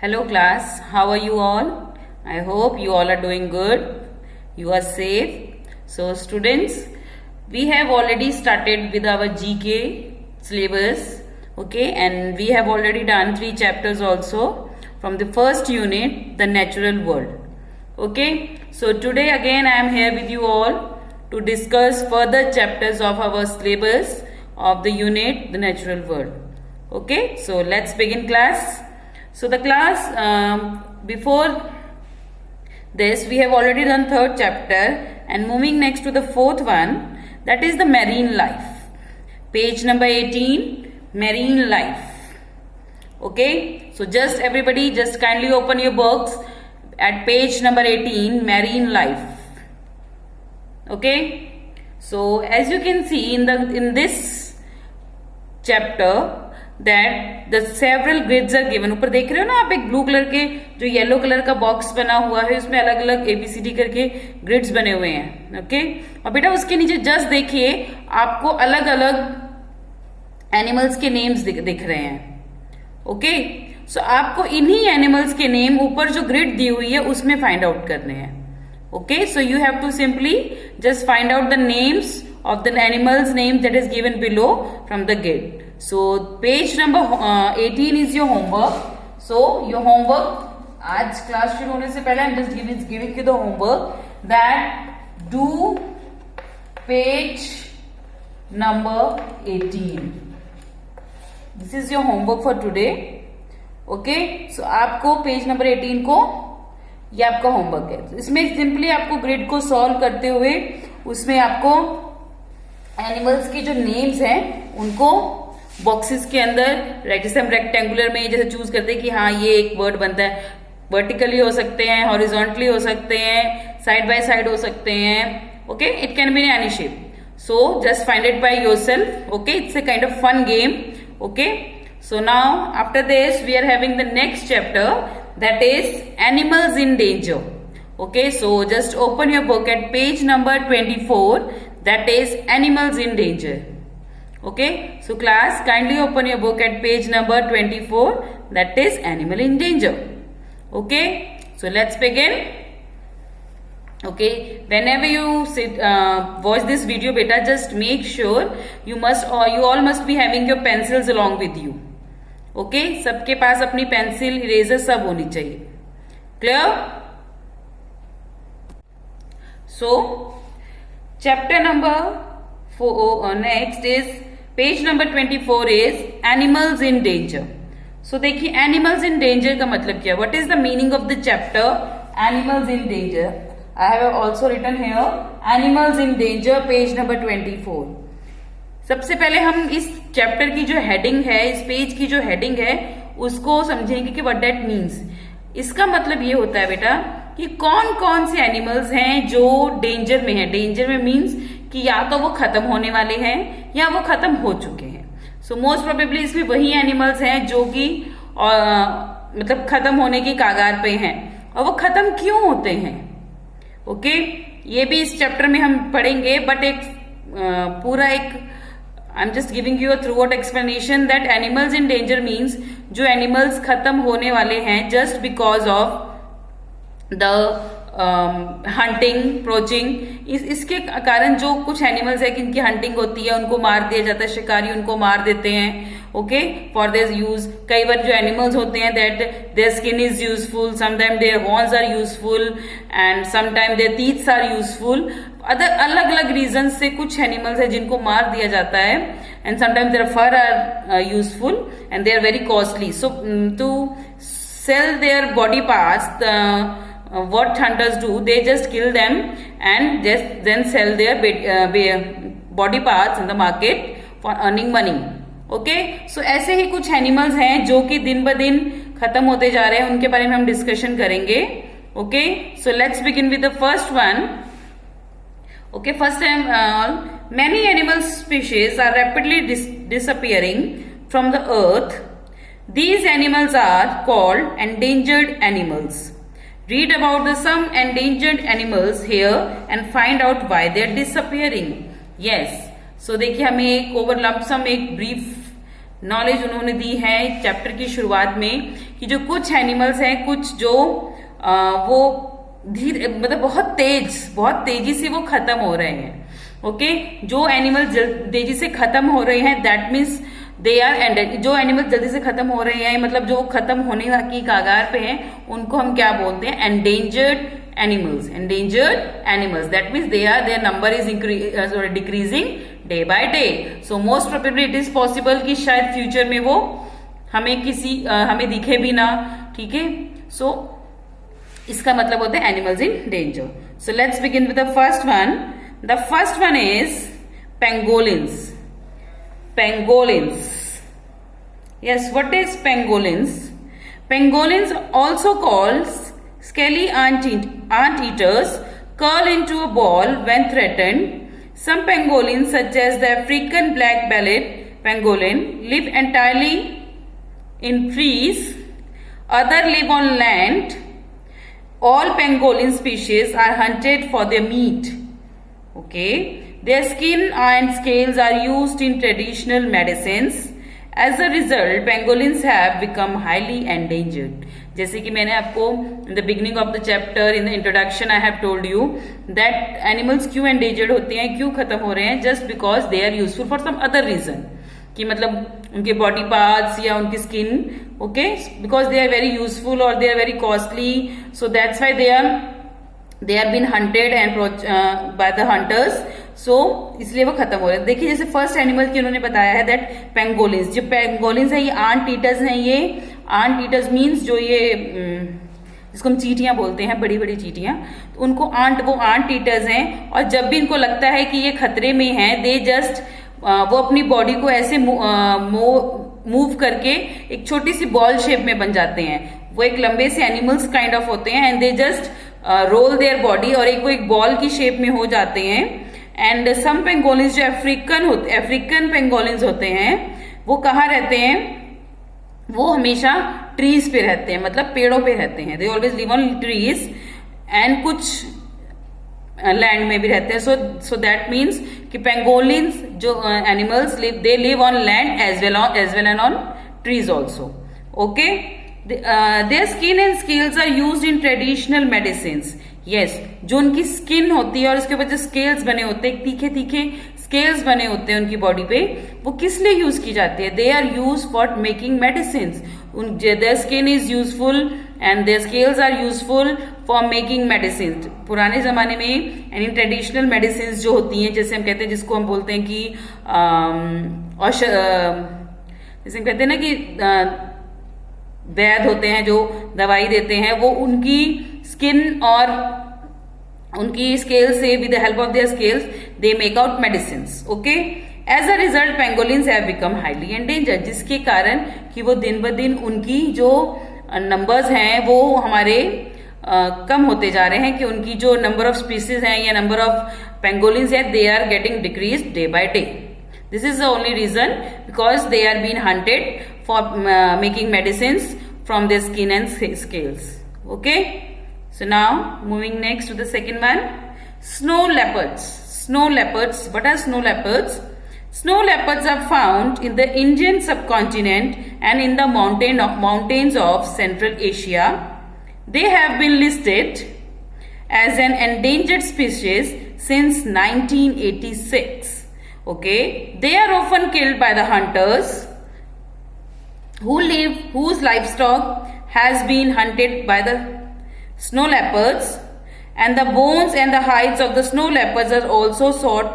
Hello class, how are you all? I hope you all are doing good. You are safe. So students, we have already started with our GK syllabus. Okay, and we have already done 3 chapters also from the first unit, the natural world. Okay, so today again I am here with you all to discuss further chapters of our syllabus of the unit, the natural world. Okay, so let's begin class. So the class before this we have already done 3rd chapter and moving next to the 4th one, that is the marine life. Page number 18, marine life. Okay, so just everybody just kindly open your books at page number 18, marine life. Okay, so as you can see in this chapter that the several grids are given. ऊपर देख रहे हो ना आप एक blue colour के जो yellow colour का बॉक्स बना हुआ है, उसमें अलग अलग ABCD करके ग्रिड्स बने हुए हैं. ओके, और बेटा उसके नीचे जस्ट देखिए आपको अलग अलग एनिमल्स के नेम्स दिख रहे हैं. ओके, सो आपको इन्हीं एनिमल्स के नेम ऊपर जो ग्रिड दी हुई है उसमें फाइंड आउट करने हैं. Okay, so you have to simply just find out the names of the animals name that is given below from the grid. So page number 18 is your homework. So your homework आज class शुरू होने से पहले I'm just giving you the homework that do page number 18. This is your homework for today. Okay, so आपको page number 18 को ये आपका homework है. इसमें सिंपली आपको ग्रिड को सॉल्व करते हुए उसमें आपको एनिमल्स के जो नेम्स हैं उनको बॉक्सेस के अंदर जैसे हम रेक्टेंगुलर में जैसे चूज करते हैं कि हाँ ये एक वर्ड बनता है, वर्टिकली हो सकते हैं, हॉरिजॉन्टली हो सकते हैं, साइड बाय साइड हो सकते हैं. Okay, it can be in any shape. So just find it by yourself. Okay, it's a kind of fun game. Okay, so now after this we are having the next chapter that is animals in danger. Okay, so just open your book at page number 24, that is animals in danger. Okay, so class kindly open your book at page number 24, that is animal in danger. Okay, so let's begin. Okay, whenever you watch this video beta, just make sure you all must be having your pencils along with you. Okay, सबके पास अपनी pencil eraser सब होनी चाहिए. Clear? So, chapter number 4 next is page number 24 is animals in danger. So देखिए animals in danger का मतलब क्या? What is the meaning of the chapter animals in danger? I have also written here animals in danger page number 24. सबसे पहले हम इस chapter की जो हेडिंग है, इस पेज की जो हेडिंग है उसको समझेंगे कि what that means. इसका मतलब ये होता है बेटा कि कौन कौन से एनिमल्स हैं जो डेंजर में हैं. डेंजर में मीन्स कि या तो वो खत्म होने वाले हैं या वो खत्म हो चुके हैं. सो मोस्ट प्रोबेबली इसमें वही एनिमल्स हैं जो कि मतलब खत्म होने की कागार पे हैं. और वो खत्म क्यों होते हैं? ओके, ये भी इस चैप्टर में हम पढ़ेंगे, बट एक पूरा एक I am just giving you a through out explanation that animals in danger means जो एनिमल्स खत्म होने वाले हैं just because of the hunting, poaching. इसके कारण जो कुछ एनिमल्स है कि इनकी हंटिंग होती है, उनको मार दिया जाता है, शिकारी उनको मार देते हैं. ओके, फॉर दिस यूज कई बार जो एनिमल्स होते हैं that their skin is useful, sometime their horns are useful and sometime their teeths are useful. Other अलग अलग रीजन से कुछ एनिमल्स है जिनको मार दिया जाता है and sometime their fur are useful and they are very costly. So to sell their body parts, what hunters do, they just kill them and then sell their body parts in the market for earning money. Okay, so ऐसे ही कुछ animals हैं जो कि दिन ब दिन खत्म होते जा रहे हैं, उनके बारे में हम डिस्कशन करेंगे. Okay, so let's begin with the first one. Okay, first time many animal species are rapidly disappearing from the earth. These animals are called endangered animals. Read about the some endangered animals here and find out why they are disappearing. Yes, so देखिए हमें एक over lump सम एक brief knowledge उन्होंने दी है chapter की शुरुआत में कि जो कुछ एनिमल्स हैं, कुछ जो वो धीरे मतलब बहुत तेजी से वो खत्म हो रहे हैं। ओके, जो एनिमल तेजी से खत्म हो रहे हैं that means they are ended. जो एनिमल जल्दी से खत्म हो रहे हैं मतलब जो खत्म होने की कगार पे हैं, उनको हम क्या बोलते हैं? Endangered animals. Endangered animals that means their number is decreasing day by day. So most probably it is possible कि शायद फ्यूचर में वो हमें दिखे भी ना। ठीक है, सो इसका मतलब होता है animals in danger. So let's begin with the first one. The first one is pangolins. Pangolins. Yes, what is pangolins? Pangolins, also called scaly anteaters, curl into a ball when threatened. Some pangolins, such as the African black-bellied pangolin, live entirely in trees. Others live on land. All pangolin species are hunted for their meat. Okay. Their skin and scales are used in traditional medicines. As a result, pangolins have become highly endangered. जैसे कि मैंने आपको in the beginning of the chapter, in the introduction, I have told you that animals क्यों endangered होते हैं, क्यों खत्म हो रहे हैं, just because they are useful for some other reason. कि मतलब उनके बॉडी पार्ट्स या उनकी skin, okay, because they are very useful or they are very costly, so that's why they are been hunted and by the hunters. सो इसलिए वो खत्म हो रहे हैं। देखिए जैसे फर्स्ट एनिमल की उन्होंने बताया है दैट पेंगोलिन्स। जो पेंगोलिन्स है ये आंट ईटर्स हैं। ये आंट ईटर्स मीन्स जो ये जिसको हम चींटियां बोलते हैं, बड़ी बड़ी चींटियां, तो उनको वो आंट ईटर्स हैं। और जब भी इनको लगता है कि ये खतरे में है, दे जस्ट वो अपनी बॉडी को ऐसे मूव करके एक छोटी सी बॉल शेप में बन जाते हैं। वो एक लंबे से एनिमल्स काइंड ऑफ होते हैं and they just roll their body और वो एक बॉल की शेप में हो जाते हैं। एंड सम पेंगोलिन्स जो अफ्रीकन पेंगोलिन्स होते हैं वो कहाँ रहते हैं? वो हमेशा ट्रीज पे रहते हैं, मतलब पेड़ों पे रहते हैं। They always live on trees and कुछ लैंड में भी रहते हैं। सो दैट मीन्स कि पेंगोलिन्स जो animals they live on land as well and on trees also. Okay, their skin and scales are used in traditional medicines. Yes, जो उनकी skin होती है और उसके ऊपर जो स्केल्स बने होते हैं, तीखे तीखे स्केल्स बने होते हैं उनकी बॉडी पे, वो किस लिए यूज की जाती है? They are use for making medicines. Their skin is useful and their scales are useful for making medicine. पुराने जमाने में यानी ट्रेडिशनल मेडिसिन जो होती हैं, जैसे हम कहते हैं, जिसको हम बोलते हैं कि जैसे हम कहते हैं ना कि वैद्य होते हैं जो दवाई देते हैं, वो उनकी स्किन और उनकी स्केल से with the help of their scales they make out medicines. Okay, as a result pangolins have become highly endangered, जिसके कारण कि वो दिन ब दिन उनकी जो नंबर्स हैं वो हमारे कम होते जा रहे हैं, कि उनकी जो नंबर ऑफ स्पीसीज हैं या नंबर ऑफ पेंगोलिन्स है they are getting decrease day by day. This is the only reason because they are being hunted for making medicines from their skin and scales. Okay. So now moving next to the second one, snow leopards. Snow leopards. What are snow leopards? Snow leopards are found in the Indian subcontinent and in the mountains of Central Asia. They have been listed as an endangered species since 1986. Okay, they are often killed by the hunters whose livestock has been hunted by the snow leopards, and the bones and the hides of the snow leopards are also sought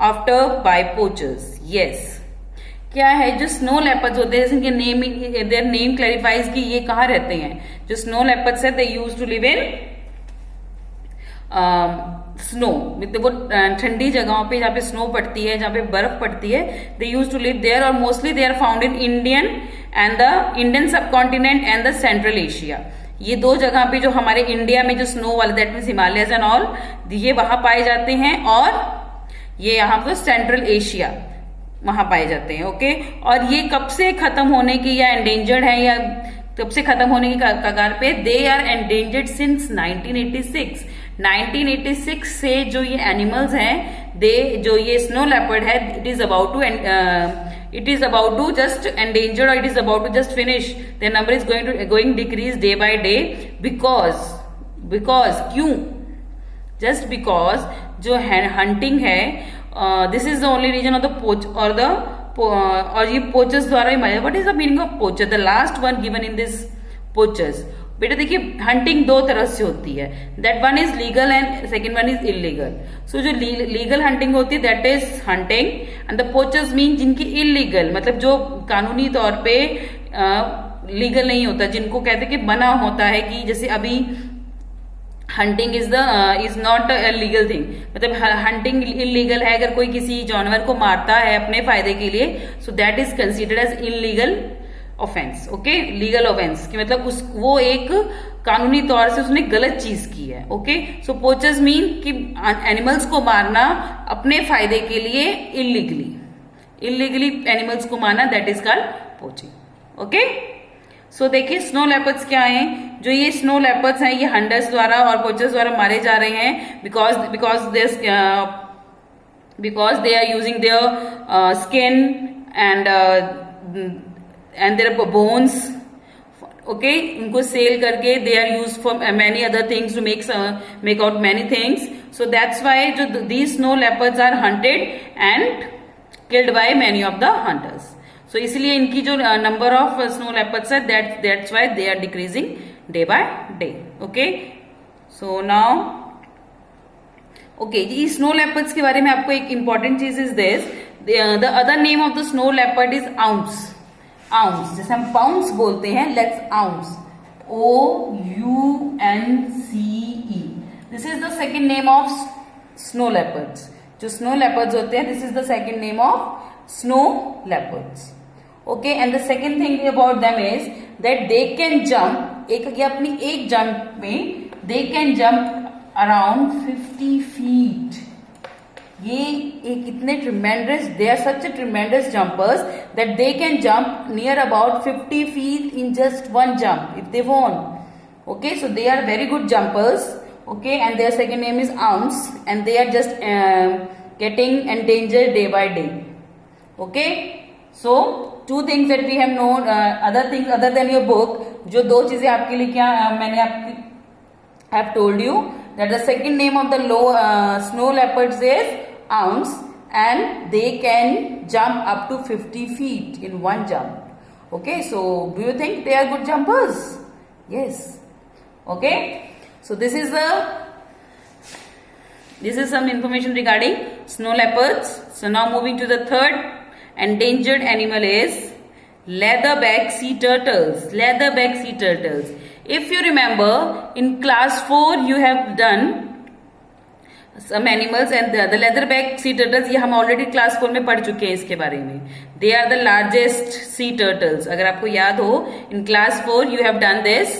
after by poachers. Yes, क्या है जो snow leopards होते हैं, जिनके their name clarifies कि ये कहाँ रहते हैं। जो स्नो लेपर्ड्स है they use to live in snow, वो ठंडी जगहों पे जहाँ पे स्नो पड़ती है, जहाँ पे बर्फ पड़ती है, they use to live there और mostly they are found in Indian subcontinent and the central Asia. ये दो जगह पे जो हमारे इंडिया में जो स्नो वाले that means Himalayas and all, ये वहां पाए जाते हैं, और ये यहाँ पर सेंट्रल एशिया वहां पाए जाते हैं। ओके, और ये कब से खत्म होने की या एंडेंजर्ड है या कब से खत्म होने की कगार पे? They are endangered since 1986। 1986 से जो ये एनिमल्स हैं, जो ये स्नो लेपर्ड है, it is about to it is about to just endangered or it is about to just finish, their number is going decrease day by day because क्यों, just because जो hunting है, this is the only reason of the poach or the और ये poachers द्वारा ही मारा. What is the meaning of poacher? The last one given in this poachers. बेटा देखिए hunting दो तरह से होती है, that one is legal and second one is illegal. So जो लीगल हंटिंग होती है that is hunting and the poachers mean जिनकी इलीगल, मतलब जो कानूनी तौर पे लीगल नहीं होता, जिनको कहते हैं कि मना होता है कि जैसे अभी hunting is not a legal thing, मतलब हंटिंग इलीगल है. अगर कोई किसी जानवर को मारता है अपने फायदे के लिए, so that is considered as illegal offence. Okay, legal offence कि मतलब वो एक कानूनी तौर से उसने गलत चीज की है. ओके, सो पोचर्स मीन कि एनिमल्स को मारना अपने फायदे के लिए इलीगली एनिमल्स को मारना, that is called poaching. Okay, so देखिए स्नो लेपर्ड्स क्या हैं. जो ये स्नो लेपर्ड्स हैं ये हंटर्स द्वारा और पोचर्स द्वारा मारे जा रहे हैं because they are using their skin and their bones. Okay, उनको सेल करके they are used for many other things to make out many things. So that's why जो these snow leopards are hunted and killed by many of the hunters. So इसलिए इनकी जो number of snow leopards है that's why they are decreasing day by day. Okay, so now okay, ये snow leopards के बारे में आपको एक important चीज is this. The other name of the snow leopard is ounce. Ounce, जैसे हम पाउंड्स बोलते हैं, let's ounce, OUNCE. This is the second name of snow leopards. जो स्नो लेपर्ड्स होते हैं, this is the second name of snow leopards. Okay, and the second thing about them is that they can jump, अपनी एक jump में they can jump around 50 feet. ये एक इतने tremendous, they are such tremendous jumpers that they can jump near about 50 feet in just one jump if they want. Okay, so they are very good jumpers. Okay, and their second name is ounce and they are just getting endangered day by day. Okay, so two things that we have known, other things other than your book. जो दो चीजें आपके लिए क्या मैंने आपकी have told you that the second name of the snow leopards is ounce and they can jump up to 50 feet in one jump. Okay, so do you think they are good jumpers? Yes. Okay, so this is some information regarding snow leopards. So now moving to the third endangered animal is leatherback sea turtles. Leatherback sea turtles. If you remember, in class 4 you have done some animals and the leatherback sea turtles. ये हम already class 4 में पढ़ चुके हैं इसके बारे में. They are the largest sea turtles. अगर आपको याद हो, in class 4 you have done this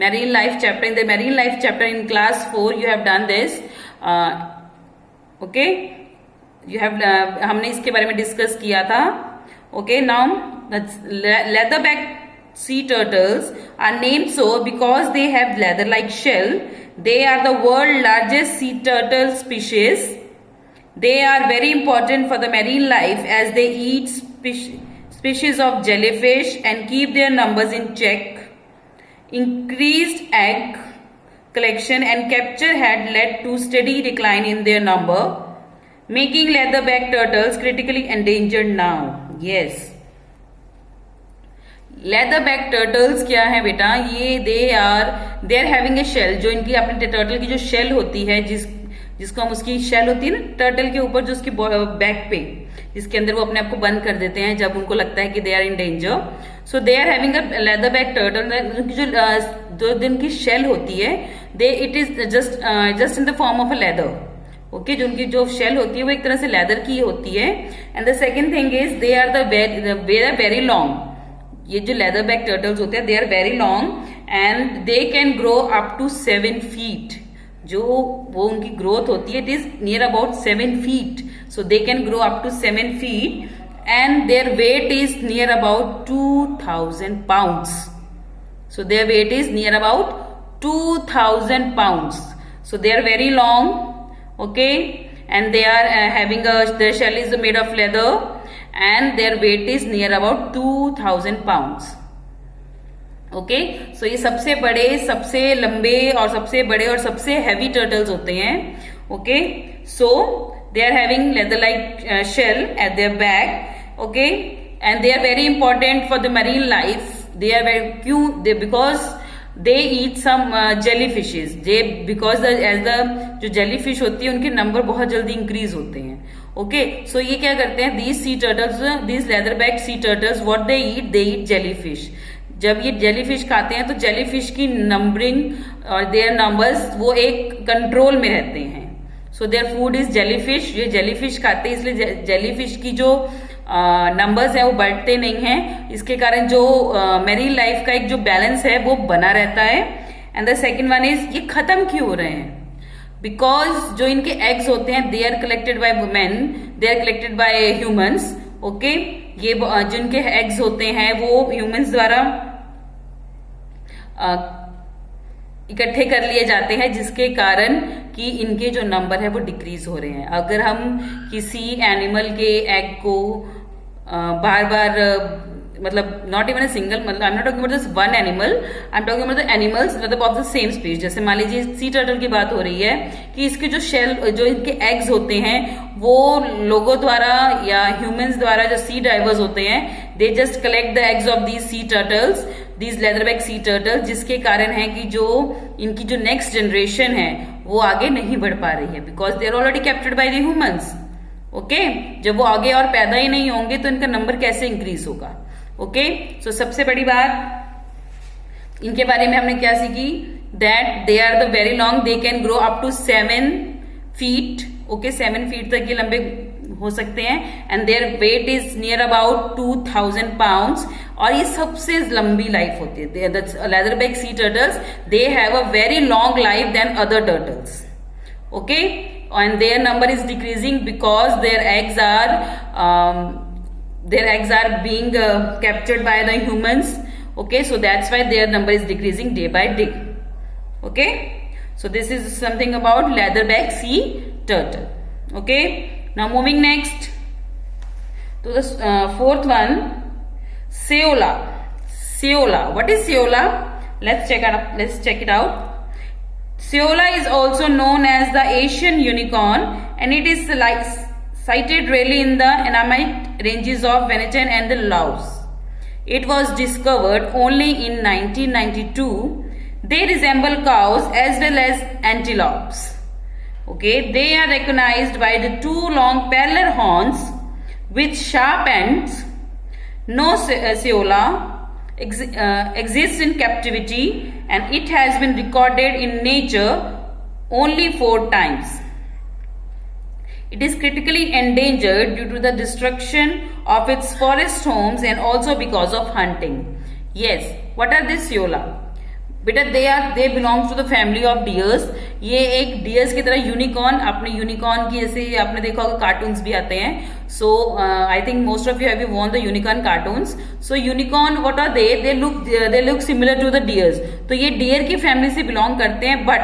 marine life chapter. In the marine life chapter in class 4 you have done this. Okay, you have हमने इसके बारे में डिस्कस किया था. Okay, now the leatherback sea turtles are named so because they have leather-like shell. They are the world's largest sea turtle species. They are very important for the marine life as they eat species of jellyfish and keep their numbers in check. Increased egg collection and capture had led to steady decline in their number, making leatherback turtles critically endangered now. Yes. Leatherback turtles क्या है बेटा, ये they are having a shell. जो इनकी अपने turtle की जो shell होती है, जिसको हम उसकी शेल होती है ना टर्टल के ऊपर, जो उसकी बैक पे, जिसके अंदर वो अपने आप को बंद कर देते हैं जब उनको लगता है कि they are in danger. So they are having a leatherback turtle. जो जिनकी शेल होती है, it is just in the form of a leather. Okay, जो उनकी जो शेल होती है वो एक तरह से लेदर की होती है. And the second thing is they are very long. ये जो लेदरबैक टर्टल्स होते हैं, they are very long and they can grow up to 7 feet. जो वो उनकी ग्रोथ होती है, it is near about 7 feet. So they can grow up to 7 feet and their weight is near about 2000 pounds. So their weight is near about 2000 pounds. So they are very long. Okay, and they are having their shell is made of leather and their weight is near about 2000 pounds. Okay, सो ये सबसे बड़े, सबसे लंबे और सबसे बड़े और सबसे हैवी टर्टल्स होते हैं. Okay, so they are having leather like shell at their back. Okay, and they are very important for the marine life. They are very क्यों? They because they eat some jelly fishes. They because as the जो jelly fish होती है उनके number बहुत जल्दी increase होते हैं. Okay, सो ये क्या करते हैं, these C turtles, these leather back C turtles, what they eat jelly fish. जब ये जेलीफिश खाते हैं तो जेलीफिश की नंबरिंग और देयर नंबर्स वो एक कंट्रोल में रहते हैं. So their food is jellyfish. ये जेलीफिश खाते हैं इसलिए जेलीफिश की जो नंबर्स है वो बढ़ते नहीं हैं. इसके कारण जो मेरीन लाइफ का एक जो बैलेंस है वो बना रहता है. And the second one is ये खत्म क्यों हो रहे हैं? बिकॉज जो इनके एग्स होते हैं they are collected by women, they are collected by humans. Okay, ये जिनके एग्स होते हैं वो ह्यूमंस द्वारा इकट्ठे कर लिए जाते हैं, जिसके कारण कि इनके जो नंबर है वो डिक्रीज हो रहे हैं. अगर हम किसी एनिमल के एग को बार बार मतलब नॉट इवन अ सिंगल, मतलब I am not talking about this one animal, I am talking about the animals मतलब ऑफ द सेम स्पीशीज. जैसे मान लीजिए सी टर्टल की बात हो रही है कि इसके जो शेल, जो इनके एग्स होते हैं वो लोगों द्वारा या ह्यूमंस द्वारा, जो सी डाइवर्स होते हैं, they just collect the eggs of these C turtles, these leatherback sea turtles, जिसके कारण है कि जो इनकी जो नेक्स्ट जनरेशन है वो आगे नहीं बढ़ पा रही है. Because they are already captured by the humans. Okay, जब वो आगे और पैदा ही नहीं होंगे तो इनका नंबर कैसे इंक्रीज होगा? ओके, सो सबसे बड़ी बात इनके बारे में हमने क्या सीखी, that they are the very long, they can grow up to 7 feet. Okay, 7 feet तक ये लंबे हो सकते हैं. And their weight is near about 2000 pounds. और ये सबसे लंबी लाइफ होती है. Leatherback sea turtles, they have a very long life than other turtles. Okay, and their number is decreasing because their eggs are being captured by the humans. Okay, so that's why their number is decreasing day by day. Okay, so this is something about leatherback sea turtle. Okay, now moving next to the fourth one, Ceola. What is Ceola? Let's check it out. Ceola is also known as the Asian unicorn, and it is sighted rarely in the Annamite ranges of Vietnam and the Laos. It was discovered only in 1992. They resemble cows as well as antelopes. Okay, they are recognized by the two long parallel horns with sharp ends. No Ceola exists in captivity, and it has been recorded in nature only 4 times. It is critically endangered due to the destruction of its forest homes and also because of hunting. Yes, what are these Ceola? बेटा they belongs to the family of deers. ये एक dears की तरह unicorn, आपने unicorn की जैसे आपने देखा होगा कार्टून्स भी आते हैं. So I think most of you have won the unicorn cartoons. So unicorn what are they look similar to the deers. तो ये डियर की फैमिली से बिलोंग करते हैं. बट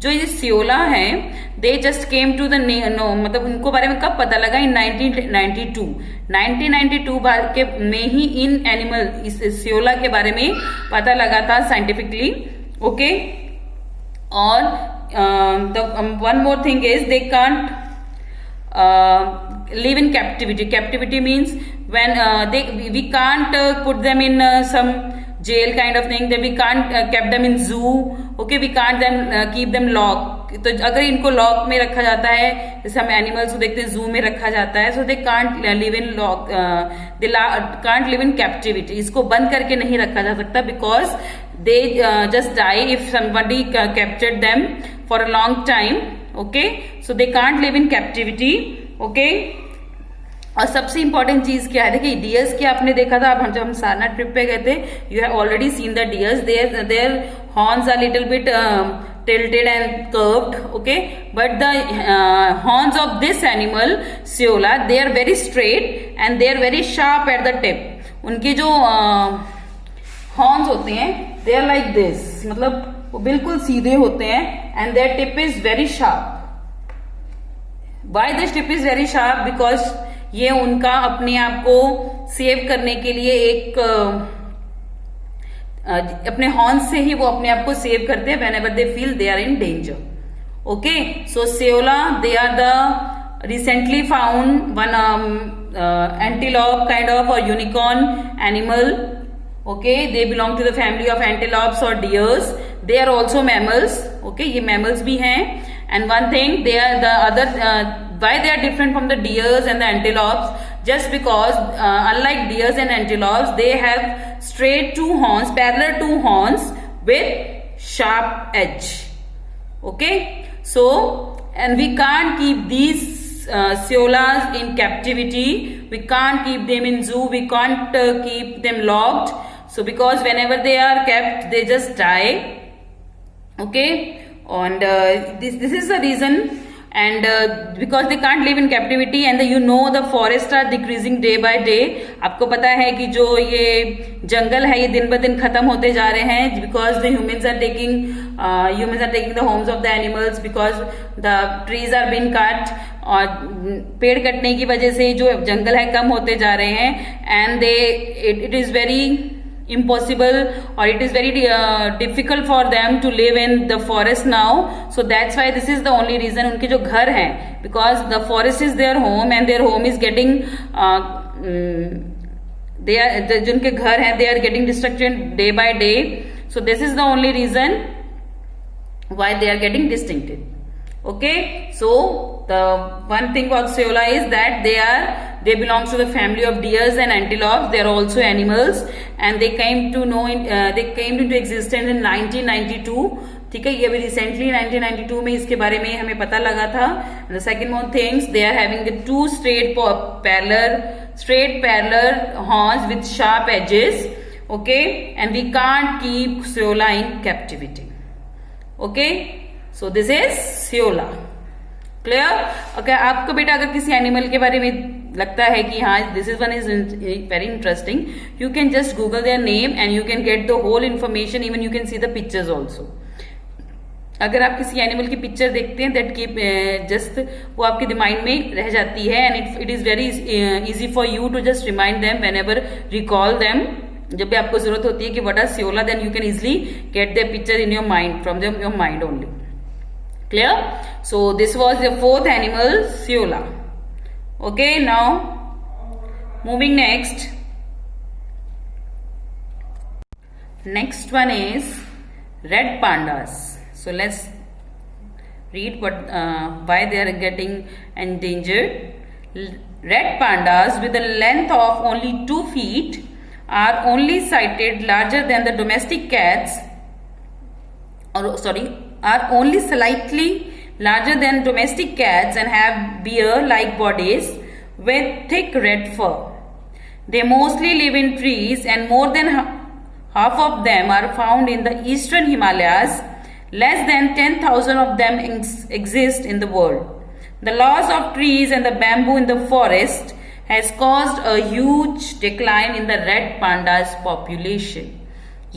जो ये सियोला है they just came to the मतलब उनको बारे में कब पता लगा? इन 1992 के में ही इन एनिमल इस सियोला के बारे में पता लगा था साइंटिफिकली. ओके, और one more thing is they can't live in captivity. Captivity means when we can't put them in some jail kind of thing. That we can't keep them in zoo. Okay, we can't keep them locked. तो अगर इनको lock में रखा जाता है, जैसे हम animals को देखते हैं जू में रखा जाता है, so they can't live in lock, they can't live in captivity. इसको बंद करके नहीं रखा जा सकता because they just die if somebody captured them for a long time. Okay, so they can't live in captivity. Okay, और सबसे important चीज क्या है, देखिए डियर्स की आपने देखा था, अब जब हम सारनाथ ट्रिप पे गए थे, you have already seen the deers. Their horns are little bit tilted and curved. Okay, but the horns of this animal Ceola, they are very straight and they are very sharp at the tip. उनके जो horns होते हैं they are like this, मतलब वो बिल्कुल सीधे होते हैं and their tip is very sharp. Why this tip is very sharp? Because ये उनका अपने आप को सेव करने के लिए एक अपने हॉर्न से ही वो अपने आप को सेव करते हैं whenever they feel they are in danger. Okay, so Seola, they are the recently found one antelope kind of or unicorn animal. Okay, they belong to the family of antelopes or deers. They are also mammals. Okay, ये mammals भी हैं. And one thing, they are the other why they are different from the deers and the antelopes, just because unlike deers and antelopes, they have straight two horns, parallel two horns with sharp edge. Okay, so and we can't keep these Seolas in captivity. We can't keep them in zoo. We can't keep them locked. So because whenever they are kept, they just die. Okay, and this is the reason. And because they can't live in captivity, and the forests are decreasing day by day. आपको पता है कि जो ये जंगल है ये दिन ब दिन खत्म होते जा रहे हैं, because the humans are taking the homes of the animals, because the trees are being cut. और पेड़ कटने की वजह से जो जंगल है कम होते जा रहे हैं, and it is very impossible, or it is very difficult for them to live in the forest now. So that's why this is the only reason उनके जो घर हैं, because the forest is their home and their home is getting जिनके घर हैं they are getting destructed day by day. So this is the only reason why they are getting extincted. Okay, so the one thing about Seola is that they belong to the family of deers and antelopes. They are also animals, and they came into existence in 1992. ठीक है, ये अभी recently 1992 में इसके बारे में हमें पता लगा था. And the second more things, they are having the two straight parallel horns with sharp edges. Okay, and we can't keep Seola in captivity. Okay, so this is Seola. Clear? Okay, आपको बेटा अगर किसी animal के बारे में लगता है कि हाँ this is one is very interesting, you can just Google their name and you can get the whole information, even you can see the pictures also. अगर आप किसी एनिमल की पिक्चर देखते हैं दैट कीप जस्ट वो आपके दिमाग में रह जाती है, and it is very easy for you to just remind them whenever recall them. जब भी आपको जरूरत होती है कि व्हाट आर सियोला, then you can easily get the picture in your mind from your mind only. Clear? So this was the fourth animal, Seola. Okay, now moving next. Next one is red pandas. So let's read why they are getting endangered. Red pandas with a length of only 2 feet are only sighted larger than the domestic cats. Are only slightly larger than domestic cats and have bear-like bodies with thick red fur. They mostly live in trees, and more than half of them are found in the eastern Himalayas. Less than 10,000 of them exist in the world. The loss of trees and the bamboo in the forest has caused a huge decline in the red panda's population.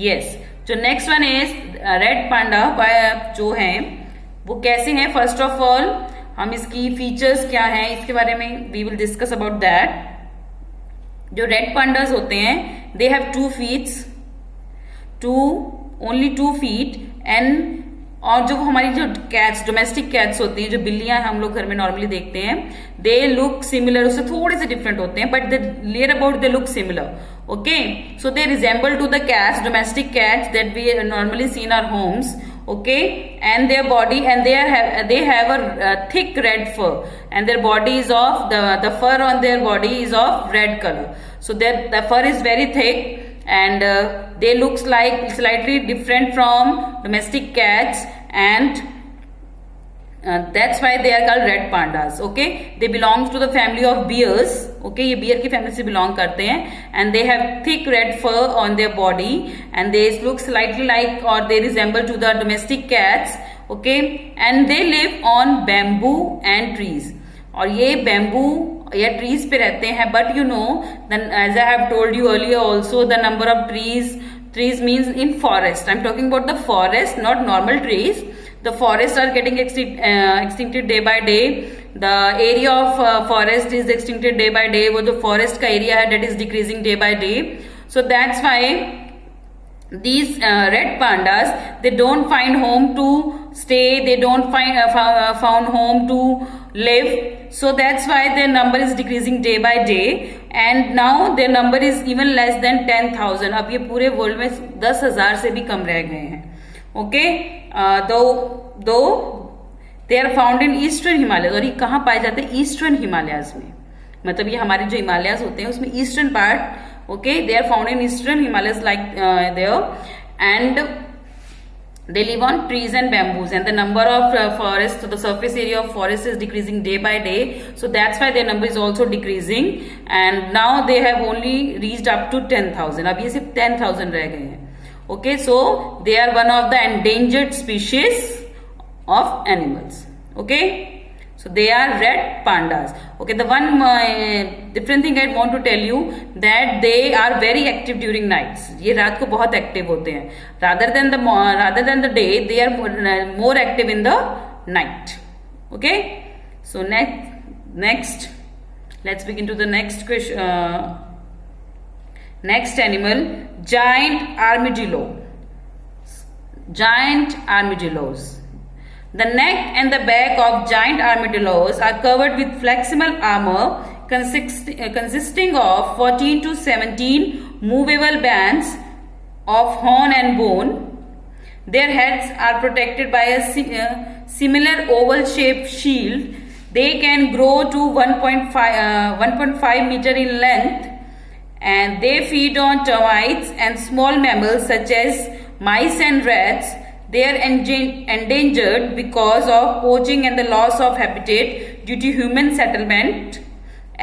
Yes. जो next one is red panda जो हैं वो कैसे हैं. First of all हम इसकी features क्या हैं इसके बारे में we will discuss about that. जो रेड पांडास होते हैं they have 2 feet, only 2 feet, and और जो हमारी जो कैट्स डोमेस्टिक कैट्स होती हैं, जो बिल्लियां हम लोग घर में नॉर्मली देखते हैं, दे लुक सिमिलर, उससे थोड़े से डिफरेंट होते हैं, but they near about they look similar. Okay, so they resemble to the cats, domestic cats that we normally see in our homes. Okay, and their body, and they have a thick red fur, and their body is of the fur on their body is of red color. So that the fur is very thick, and they looks like slightly different from domestic cats, and that's why they are called red pandas. Okay, they belong to the family of bears. Okay, ये beer की family से belong करते हैं, and they have thick red fur on their body, and they look slightly like, or they resemble to the domestic cats. Okay, and they live on bamboo and trees. और ये bamboo या trees पे रहते हैं, but you know, then as I have told you earlier also, the number of trees means in forest. I'm talking about the forest, not normal trees. The forests are getting extincted day by day. The area of forest is extincted day by day, वो जो forest का area है that is decreasing day by day. So that's why these red pandas, they don't find home to stay, they don't found home to live, so that's why their number is decreasing day by day, and now their number is even less than 10,000. अब ये पूरे world में 10,000 से भी कम रह गए हैं. Okay, though they are found in eastern Himalaya. और ये कहाँ पाए जाते हैं? ईस्टर्न हिमालयाज में. मतलब ये हमारे जो हिमालयाज होते हैं उसमें eastern part, okay, they are found in eastern Himalayas like there, and they live on trees and bamboos, and the number of forest, so the surface area of forest is decreasing day by day, so that's why their number is also decreasing, and now they have only reached up to 10,000. अब ये सिर्फ 10,000 रह गए हैं. Okay, so they are one of the endangered species of animals. Okay, so they are red pandas. Okay, the one different thing I want to tell you that they are very active during nights. ये रात को बहुत active होते हैं. Rather than the day, they are more active in the night. Okay, so next, let's begin to the next question. Next animal, giant armadillo. Giant armadillos. The neck and the back of giant armadillos are covered with flexible armor consisting of 14 to 17 movable bands of horn and bone. Their heads are protected by a similar oval-shaped shield. They can grow to 1.5 meter in length, and they feed on termites and small mammals such as mice and rats. They are endangered because of poaching and the loss of habitat due to human settlement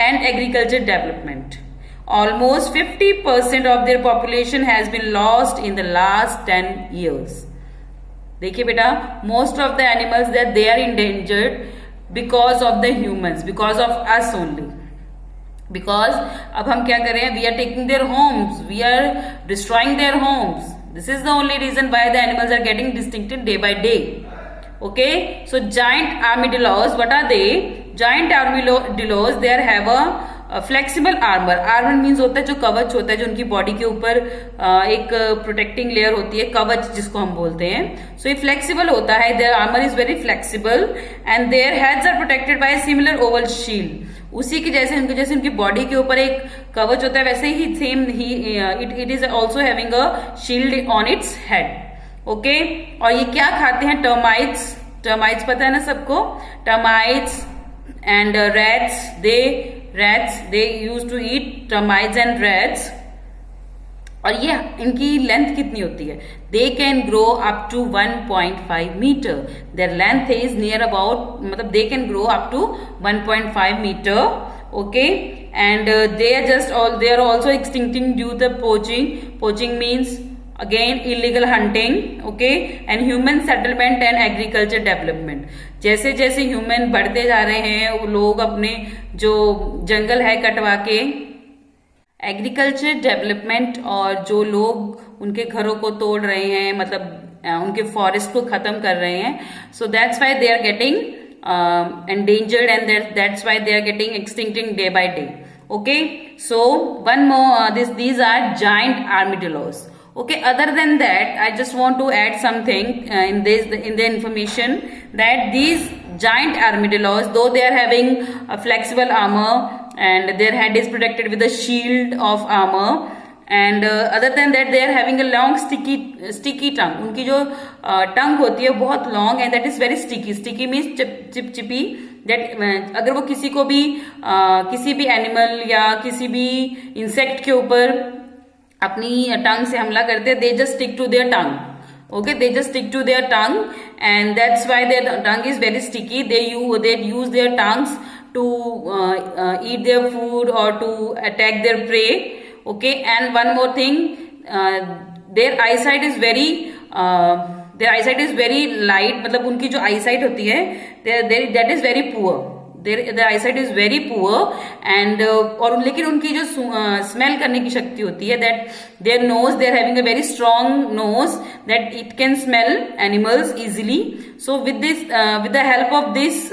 and agriculture development. Almost 50% of their population has been lost in the last 10 years. देखिए बेटा, most of the animals that they are endangered because of the humans, because of us only. Because अब हम क्या कर रहे हैं? We are taking their homes, we are destroying their homes. This is the only reason why the animals are getting extincted day by day. Okay, so giant armadillos, what are they? Giant armadillos, they have a flexible armor. Armor means होता है जो कवच होता है, जो उनकी body के ऊपर एक प्रोटेक्टिंग लेयर होती है, कवच जिसको हम बोलते हैं. So ये flexible होता है. Their armor is very flexible and their heads are protected by a similar oval shield. उसी की जैसे उनकी बॉडी के ऊपर एक कवच होता है, वैसे ही सेम ही it is also having a shield on its head. Okay, और ये क्या खाते हैं? टर्माइट्स पता है ना सबको? Termites and rats they use to eat termites and rats. और ये इनकी लेंथ कितनी होती है? They can grow up to 1.5 metre. Their length is near about, मतलब they can grow up to 1.5 metre. Okay, and they are also extincting due the poaching means again illegal hunting. Okay, and human settlement and agriculture development. जैसे जैसे human बढ़ते जा रहे हैं, वो लोग अपने जो जंगल है कटवा के एग्रीकल्चर डेवलपमेंट, और जो लोग उनके घरों को तोड़ रहे हैं, मतलब उनके फॉरेस्ट को खत्म कर रहे हैं. So that's why they are getting endangered, and that's why they are getting extincting day by day. Okay, so one more, these are giant armadillos. Okay, other than that, I just want to add something in the information that these giant armadillos, though they are having a flexible armor and their head is protected with a shield of armor, and other than that they are having a long sticky tongue. उनकी जो टंग होती है बहुत long, and that is very sticky means चिपचिपी. That अगर वो किसी को भी किसी भी एनिमल या किसी भी इंसेक्ट के ऊपर अपनी टंग से हमला करते हैं, they just stick to their tongue. Okay, they just stick to their tongue, and that's why their tongue is very sticky. They use their tongues to eat their food or to attack their prey. Okay, and one more thing, their eyesight is very light. मतलब उनकी जो eyesight होती है, that is very poor. Their eyesight is very poor, and और लेकिन उनकी जो smell करने की शक्ति होती है, that their nose, they are having a very strong nose that it can smell animals easily. So with the help of this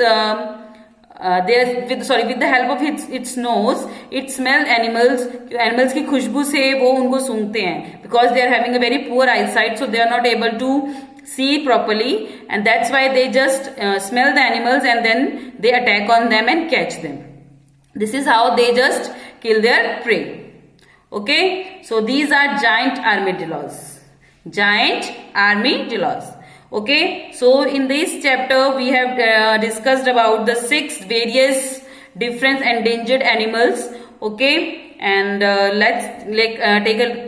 with the help of its nose, it smells animals की खुशबू से वो उनको सूंघते हैं, because they are having a very poor eyesight, so they are not able to see properly, and that's why they just smell the animals and then they attack on them and catch them. This is how they just kill their prey. Okay, so these are giant armadillos. Okay, so in this chapter we have discussed about the 6 various different endangered animals. Okay, and let's take a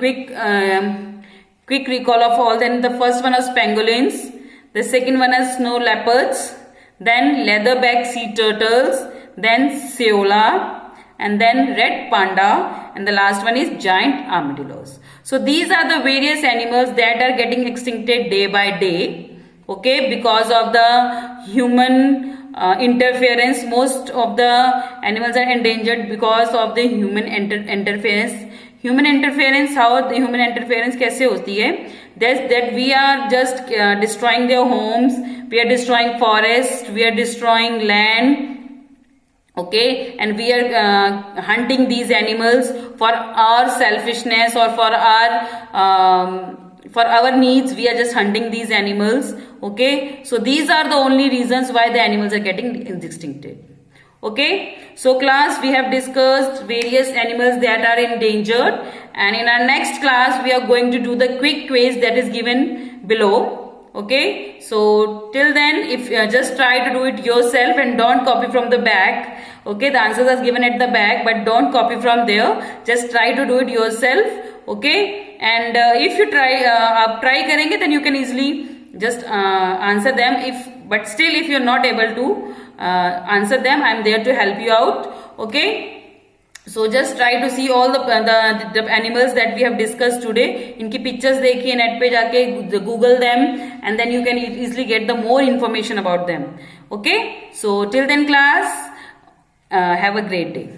quick recall of all. Then the first one is pangolins, the second one is snow leopards, then leatherback sea turtles, then Seola, and then red panda, and the last one is giant armadillos. So these are the various animals that are getting extincted day by day. Okay, because of the human interference. Most of the animals are endangered because of the human interference. Human interference, how the human interference कैसे होती है? That we are just destroying their homes, we are destroying forests, we are destroying land. Okay, and we are hunting these animals for our selfishness or for our needs. We are just hunting these animals. Okay, so these are the only reasons why the animals are getting extincted. Okay, so class, we have discussed various animals that are endangered, and in our next class we are going to do the quick quiz that is given below. Okay, so till then, if just try to do it yourself and don't copy from the back. Okay, the answers are given at the back, but don't copy from there. Just try to do it yourself. Okay, and if you try करेंगे, then you can easily just answer them. But still, if you're not able to answer them, I'm there to help you out. Okay, so just try to see all the animals that we have discussed today. इनकी pictures देखिए net पे जाके, Google them, and then you can easily get the more information about them. Okay, so till then class, have a great day.